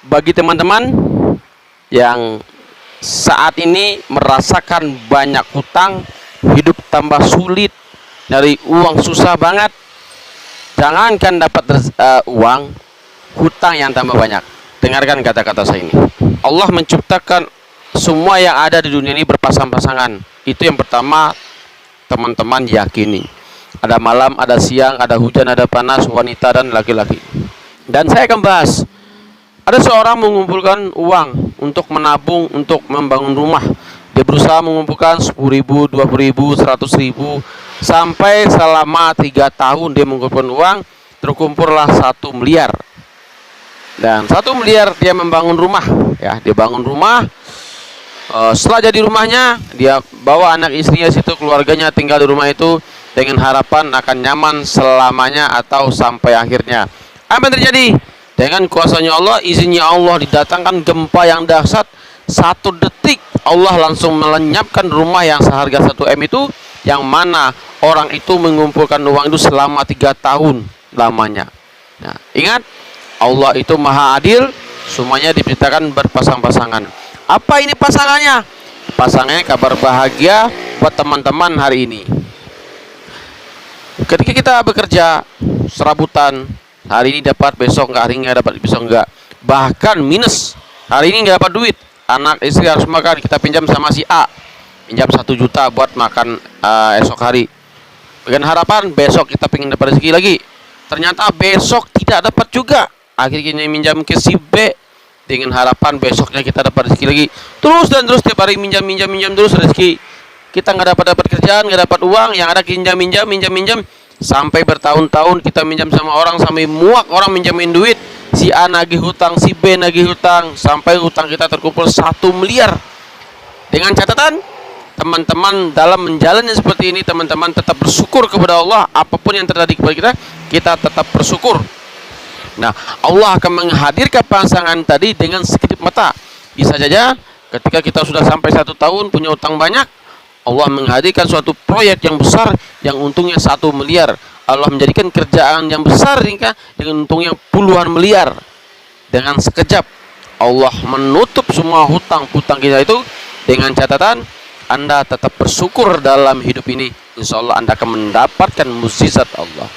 bagi teman-teman yang saat ini merasakan banyak hutang, hidup tambah sulit, dari uang susah banget, jangankan dapat uang, hutang yang tambah banyak. Dengarkan kata-kata saya ini. Allah menciptakan semua yang ada di dunia ini berpasang-pasangan. Itu yang pertama, teman-teman yakini. Ada malam, ada siang, ada hujan, ada panas, wanita dan laki-laki. Dan saya akan bahas, ada seorang mengumpulkan uang untuk menabung, untuk membangun rumah. Dia berusaha mengumpulkan 10.000, 20.000, 100.000, sampai selama 3 tahun dia mengumpulkan uang, terkumpullah 1 miliar. Dan 1 miliar dia membangun rumah, ya, dia bangun rumah. Setelah jadi rumahnya, dia bawa anak istrinya situ, keluarganya tinggal di rumah itu dengan harapan akan nyaman selamanya atau sampai akhirnya. Apa yang terjadi? Dengan kuasanya Allah, izinnya Allah, didatangkan gempa yang dahsyat. 1 detik Allah langsung melenyapkan rumah yang seharga 1 M itu, yang mana orang itu mengumpulkan uang itu selama 3 tahun lamanya. Nah, ingat, Allah itu maha adil, semuanya diciptakan berpasang-pasangan. Apa ini pasangannya? Pasangannya kabar bahagia buat teman-teman hari ini. Ketika kita bekerja serabutan, hari ini dapat, besok enggak, hari ini enggak dapat, besok enggak, bahkan minus, hari ini enggak dapat duit, anak istri harus makan, kita pinjam sama si A, pinjam 1 juta buat makan esok hari, dengan harapan besok kita pengen dapat rezeki lagi, ternyata besok tidak dapat juga, akhirnya minjam ke si B dengan harapan besoknya kita dapat rezeki lagi, terus dan terus, tiap hari minjam terus rezeki, kita nggak dapat kerjaan, nggak dapat uang, yang ada minjam, sampai bertahun-tahun kita minjam sama orang, sampai muak orang minjamin duit, si A nagih hutang, si B nagih hutang, sampai hutang kita terkumpul 1 miliar. Dengan catatan, teman-teman dalam menjalani seperti ini, teman-teman tetap bersyukur kepada Allah. Apapun yang terjadi kepada kita, kita tetap bersyukur. Nah, Allah akan menghadirkan pasangan tadi dengan sekedip mata. Bisa saja ketika kita sudah sampai 1 tahun punya utang banyak, Allah menghadirkan suatu proyek yang besar yang untungnya 1 miliar. Allah menjadikan kerjaan yang besar dengan untungnya puluhan miliar. Dengan sekejap Allah menutup semua hutang-hutang kita itu, dengan catatan Anda tetap bersyukur dalam hidup ini. Insya Allah Anda akan mendapatkan mukjizat Allah.